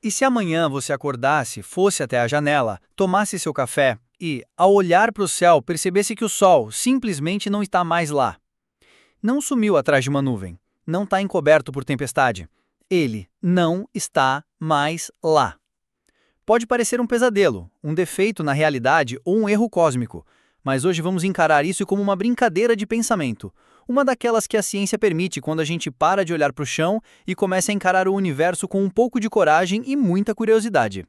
E se amanhã você acordasse, fosse até a janela, tomasse seu café e, ao olhar para o céu, percebesse que o sol simplesmente não está mais lá? Não sumiu atrás de uma nuvem, não está encoberto por tempestade. Ele não está mais lá. Pode parecer um pesadelo, um defeito na realidade ou um erro cósmico, mas hoje vamos encarar isso como uma brincadeira de pensamento, uma daquelas que a ciência permite quando a gente para de olhar para o chão e começa a encarar o universo com um pouco de coragem e muita curiosidade.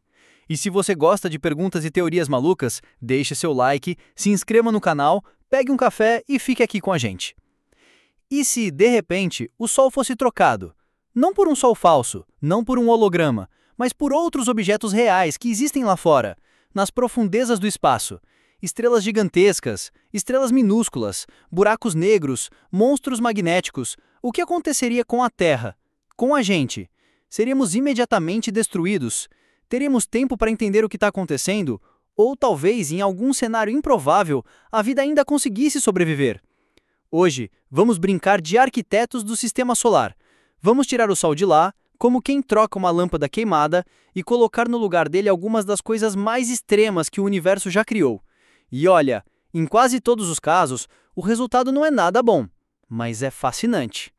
E se você gosta de perguntas e teorias malucas, deixe seu like, se inscreva no canal, pegue um café e fique aqui com a gente. E se, de repente, o Sol fosse trocado? Não por um Sol falso, não por um holograma, mas por outros objetos reais que existem lá fora, nas profundezas do espaço. Estrelas gigantescas, estrelas minúsculas, buracos negros, monstros magnéticos. O que aconteceria com a Terra? Com a gente? Seríamos imediatamente destruídos? Teríamos tempo para entender o que está acontecendo? Ou talvez, em algum cenário improvável, a vida ainda conseguisse sobreviver? Hoje, vamos brincar de arquitetos do Sistema Solar. Vamos tirar o Sol de lá, como quem troca uma lâmpada queimada, e colocar no lugar dele algumas das coisas mais extremas que o universo já criou. E olha, em quase todos os casos, o resultado não é nada bom, mas é fascinante.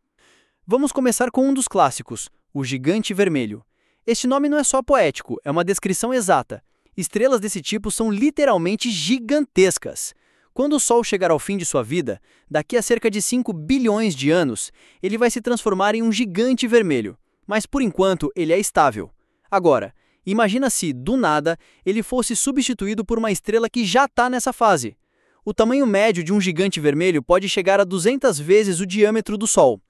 Vamos começar com um dos clássicos, o Gigante Vermelho. Este nome não é só poético, é uma descrição exata. Estrelas desse tipo são literalmente gigantescas. Quando o Sol chegar ao fim de sua vida, daqui a cerca de 5 bilhões de anos, ele vai se transformar em um gigante vermelho. Mas por enquanto ele é estável. Agora, imagina se, do nada, ele fosse substituído por uma estrela que já está nessa fase. O tamanho médio de um gigante vermelho pode chegar a 200 vezes o diâmetro do Sol.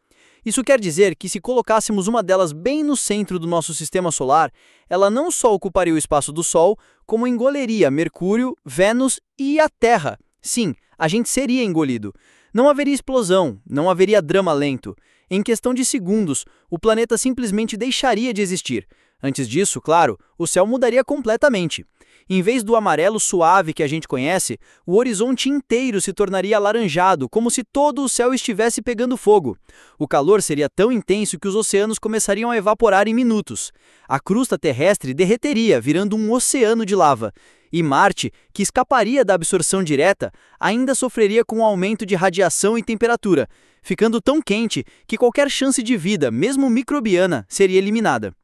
Isso quer dizer que se colocássemos uma delas bem no centro do nosso sistema solar, ela não só ocuparia o espaço do Sol, como engoleria Mercúrio, Vênus e a Terra. Sim, a gente seria engolido. Não haveria explosão, não haveria drama lento. Em questão de segundos, o planeta simplesmente deixaria de existir. Antes disso, claro, o céu mudaria completamente. Em vez do amarelo suave que a gente conhece, o horizonte inteiro se tornaria alaranjado, como se todo o céu estivesse pegando fogo. O calor seria tão intenso que os oceanos começariam a evaporar em minutos. A crosta terrestre derreteria, virando um oceano de lava. E Marte, que escaparia da absorção direta, ainda sofreria com o aumento de radiação e temperatura, ficando tão quente que qualquer chance de vida, mesmo microbiana, seria eliminada.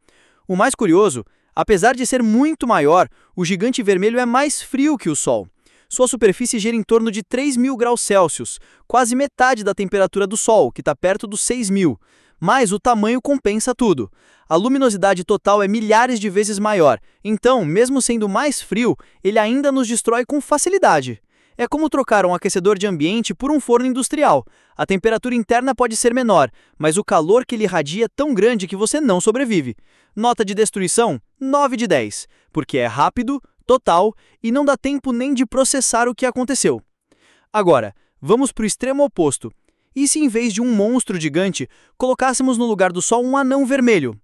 O mais curioso, apesar de ser muito maior, o gigante vermelho é mais frio que o Sol. Sua superfície gira em torno de 3.000 graus Celsius, quase metade da temperatura do Sol, que está perto dos 6.000. Mas o tamanho compensa tudo. A luminosidade total é milhares de vezes maior, então, mesmo sendo mais frio, ele ainda nos destrói com facilidade. É como trocar um aquecedor de ambiente por um forno industrial. A temperatura interna pode ser menor, mas o calor que ele irradia é tão grande que você não sobrevive. Nota de destruição? 9 de 10, porque é rápido, total e não dá tempo nem de processar o que aconteceu. Agora, vamos para o extremo oposto. E se em vez de um monstro gigante, colocássemos no lugar do Sol um anão vermelho?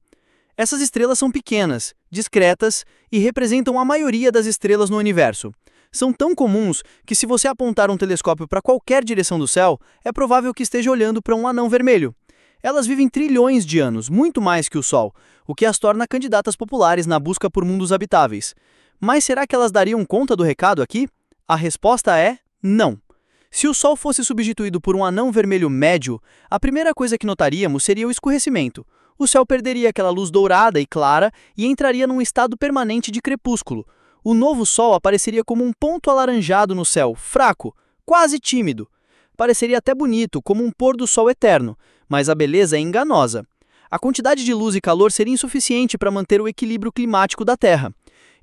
Essas estrelas são pequenas, discretas e representam a maioria das estrelas no universo. São tão comuns que se você apontar um telescópio para qualquer direção do céu, é provável que esteja olhando para um anão vermelho. Elas vivem trilhões de anos, muito mais que o Sol, o que as torna candidatas populares na busca por mundos habitáveis. Mas será que elas dariam conta do recado aqui? A resposta é não. Se o Sol fosse substituído por um anão vermelho médio, a primeira coisa que notaríamos seria o escurecimento. O céu perderia aquela luz dourada e clara e entraria num estado permanente de crepúsculo. O novo Sol apareceria como um ponto alaranjado no céu, fraco, quase tímido. Pareceria até bonito, como um pôr do sol eterno, mas a beleza é enganosa. A quantidade de luz e calor seria insuficiente para manter o equilíbrio climático da Terra.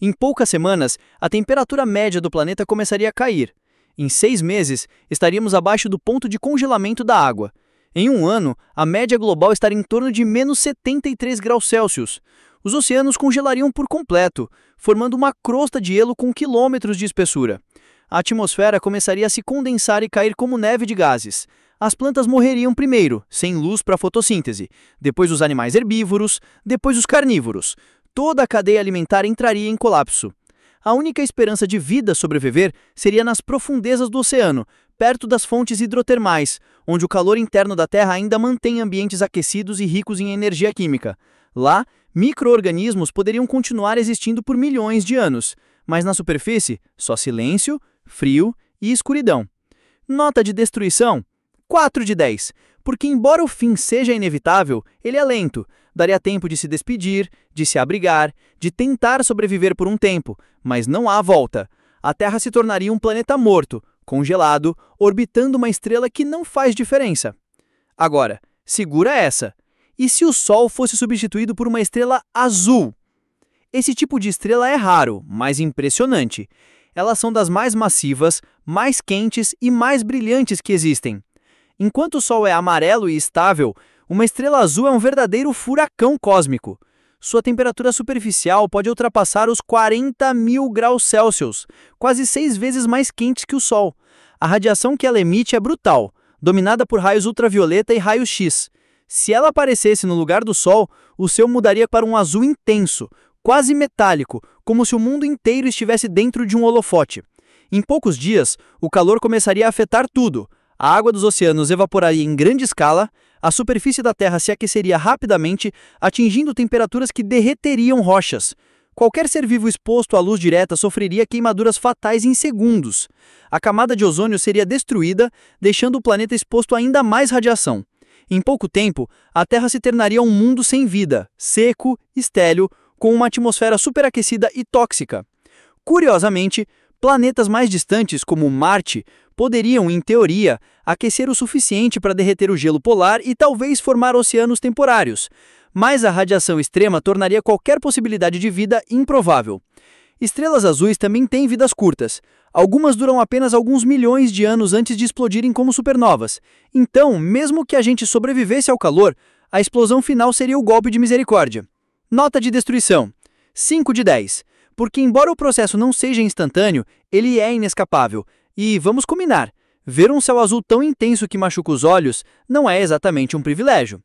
Em poucas semanas, a temperatura média do planeta começaria a cair. Em 6 meses, estaríamos abaixo do ponto de congelamento da água. Em um ano, a média global estaria em torno de menos 73 graus Celsius. Os oceanos congelariam por completo, formando uma crosta de gelo com quilômetros de espessura. A atmosfera começaria a se condensar e cair como neve de gases. As plantas morreriam primeiro, sem luz para fotossíntese, depois os animais herbívoros, depois os carnívoros. Toda a cadeia alimentar entraria em colapso. A única esperança de vida sobreviver seria nas profundezas do oceano, perto das fontes hidrotermais, onde o calor interno da Terra ainda mantém ambientes aquecidos e ricos em energia química. Lá, micro-organismos poderiam continuar existindo por milhões de anos, mas na superfície, só silêncio, frio e escuridão. Nota de destruição: 4 de 10, porque embora o fim seja inevitável, ele é lento. Daria tempo de se despedir, de se abrigar, de tentar sobreviver por um tempo, mas não há volta. A Terra se tornaria um planeta morto, congelado, orbitando uma estrela que não faz diferença. Agora, segura essa. E se o Sol fosse substituído por uma estrela azul? Esse tipo de estrela é raro, mas impressionante. Elas são das mais massivas, mais quentes e mais brilhantes que existem. Enquanto o Sol é amarelo e estável, uma estrela azul é um verdadeiro furacão cósmico. Sua temperatura superficial pode ultrapassar os 40.000 graus Celsius, quase 6 vezes mais quentes que o Sol. A radiação que ela emite é brutal, dominada por raios ultravioleta e raios-X. Se ela aparecesse no lugar do Sol, o céu mudaria para um azul intenso, quase metálico, como se o mundo inteiro estivesse dentro de um holofote. Em poucos dias, o calor começaria a afetar tudo. A água dos oceanos evaporaria em grande escala, a superfície da Terra se aqueceria rapidamente, atingindo temperaturas que derreteriam rochas. Qualquer ser vivo exposto à luz direta sofreria queimaduras fatais em segundos. A camada de ozônio seria destruída, deixando o planeta exposto a ainda mais radiação. Em pouco tempo, a Terra se tornaria um mundo sem vida, seco, estéril, com uma atmosfera superaquecida e tóxica. Curiosamente, planetas mais distantes, como Marte, poderiam, em teoria, aquecer o suficiente para derreter o gelo polar e talvez formar oceanos temporários, mas a radiação extrema tornaria qualquer possibilidade de vida improvável. Estrelas azuis também têm vidas curtas. Algumas duram apenas alguns milhões de anos antes de explodirem como supernovas. Então, mesmo que a gente sobrevivesse ao calor, a explosão final seria o golpe de misericórdia. Nota de destruição: 5 de 10, porque embora o processo não seja instantâneo, ele é inescapável. E vamos combinar, ver um céu azul tão intenso que machuca os olhos não é exatamente um privilégio.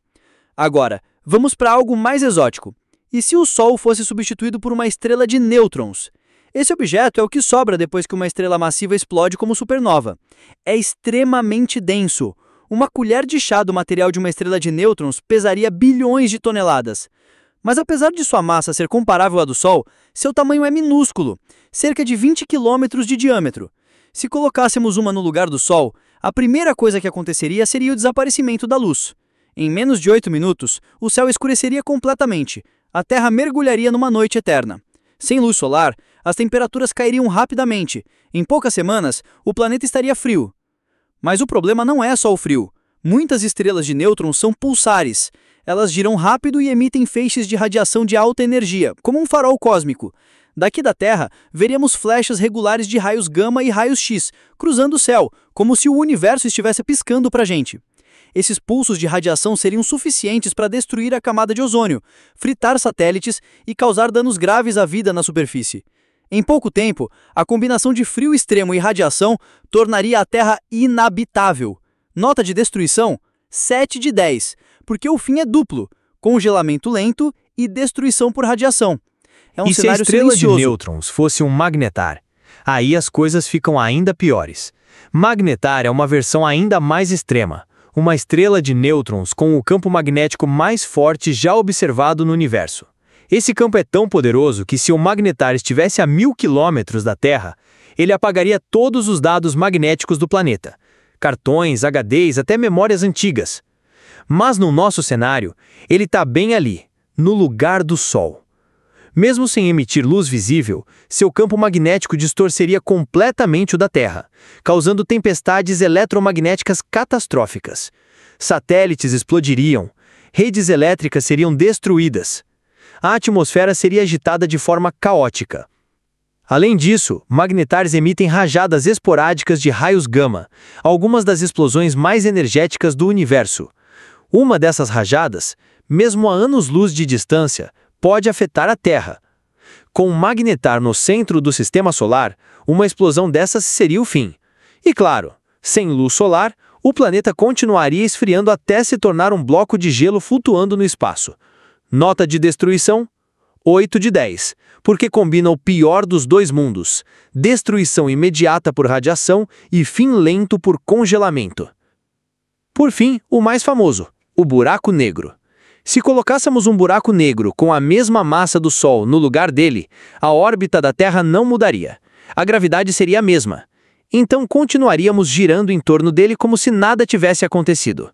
Agora, vamos para algo mais exótico. E se o Sol fosse substituído por uma estrela de nêutrons? Esse objeto é o que sobra depois que uma estrela massiva explode como supernova. É extremamente denso. Uma colher de chá do material de uma estrela de nêutrons pesaria bilhões de toneladas. Mas apesar de sua massa ser comparável à do Sol, seu tamanho é minúsculo, cerca de 20 quilômetros de diâmetro. Se colocássemos uma no lugar do Sol, a primeira coisa que aconteceria seria o desaparecimento da luz. Em menos de 8 minutos, o céu escureceria completamente. A Terra mergulharia numa noite eterna. Sem luz solar, as temperaturas cairiam rapidamente. Em poucas semanas, o planeta estaria frio. Mas o problema não é só o frio. Muitas estrelas de nêutrons são pulsares. Elas giram rápido e emitem feixes de radiação de alta energia, como um farol cósmico. Daqui da Terra, veríamos flechas regulares de raios gama e raios X, cruzando o céu, como se o universo estivesse piscando pra gente. Esses pulsos de radiação seriam suficientes para destruir a camada de ozônio, fritar satélites e causar danos graves à vida na superfície. Em pouco tempo, a combinação de frio extremo e radiação tornaria a Terra inabitável. Nota de destruição: 7 de 10, porque o fim é duplo: congelamento lento e destruição por radiação. É um E se a cenário estrela silencioso. de nêutrons fosse um magnetar? Aí as coisas ficam ainda piores. Magnetar é uma versão ainda mais extrema. Uma estrela de nêutrons com o campo magnético mais forte já observado no universo. Esse campo é tão poderoso que se o magnetar estivesse a 1000 quilômetros da Terra, ele apagaria todos os dados magnéticos do planeta. Cartões, HDs, até memórias antigas. Mas no nosso cenário, ele está bem ali, no lugar do Sol. Mesmo sem emitir luz visível, seu campo magnético distorceria completamente o da Terra, causando tempestades eletromagnéticas catastróficas. Satélites explodiriam, redes elétricas seriam destruídas. A atmosfera seria agitada de forma caótica. Além disso, magnetares emitem rajadas esporádicas de raios gama, algumas das explosões mais energéticas do universo. Uma dessas rajadas, mesmo a anos-luz de distância, pode afetar a Terra. Com um magnetar no centro do sistema solar, uma explosão dessas seria o fim. E claro, sem luz solar, o planeta continuaria esfriando até se tornar um bloco de gelo flutuando no espaço. Nota de destruição: 8 de 10, porque combina o pior dos dois mundos: destruição imediata por radiação e fim lento por congelamento. Por fim, o mais famoso: o buraco negro. Se colocássemos um buraco negro com a mesma massa do Sol no lugar dele, a órbita da Terra não mudaria. A gravidade seria a mesma. Então continuaríamos girando em torno dele como se nada tivesse acontecido.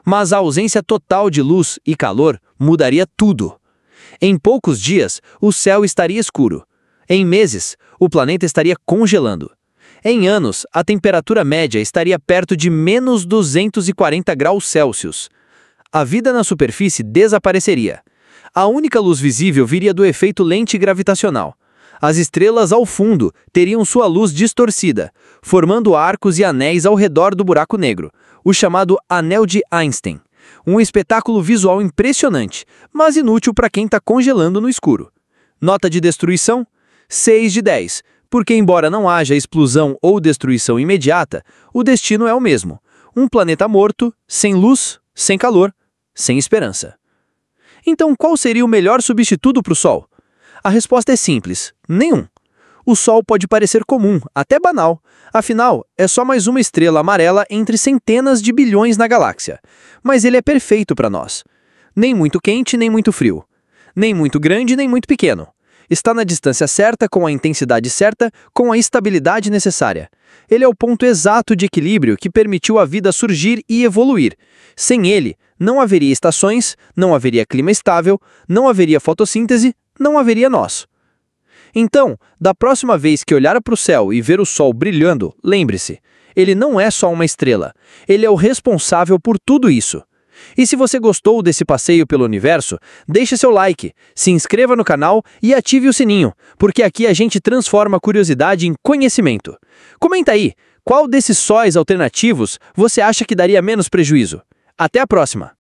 Mas a ausência total de luz e calor mudaria tudo. Em poucos dias, o céu estaria escuro. Em meses, o planeta estaria congelando. Em anos, a temperatura média estaria perto de menos 240 graus Celsius. A vida na superfície desapareceria. A única luz visível viria do efeito lente gravitacional. As estrelas ao fundo teriam sua luz distorcida, formando arcos e anéis ao redor do buraco negro, o chamado Anel de Einstein. Um espetáculo visual impressionante, mas inútil para quem está congelando no escuro. Nota de destruição? 6 de 10, porque embora não haja explosão ou destruição imediata, o destino é o mesmo. Um planeta morto, sem luz, sem calor, sem esperança. Então qual seria o melhor substituto para o Sol? A resposta é simples: nenhum. O Sol pode parecer comum, até banal. Afinal, é só mais uma estrela amarela entre centenas de bilhões na galáxia. Mas ele é perfeito para nós. Nem muito quente, nem muito frio. Nem muito grande, nem muito pequeno. Está na distância certa, com a intensidade certa, com a estabilidade necessária. Ele é o ponto exato de equilíbrio que permitiu a vida surgir e evoluir. Sem ele, não haveria estações, não haveria clima estável, não haveria fotossíntese, não haveria nós. Então, da próxima vez que olhar para o céu e ver o Sol brilhando, lembre-se, ele não é só uma estrela, ele é o responsável por tudo isso. E se você gostou desse passeio pelo universo, deixe seu like, se inscreva no canal e ative o sininho, porque aqui a gente transforma a curiosidade em conhecimento. Comenta aí, qual desses sóis alternativos você acha que daria menos prejuízo? Até a próxima!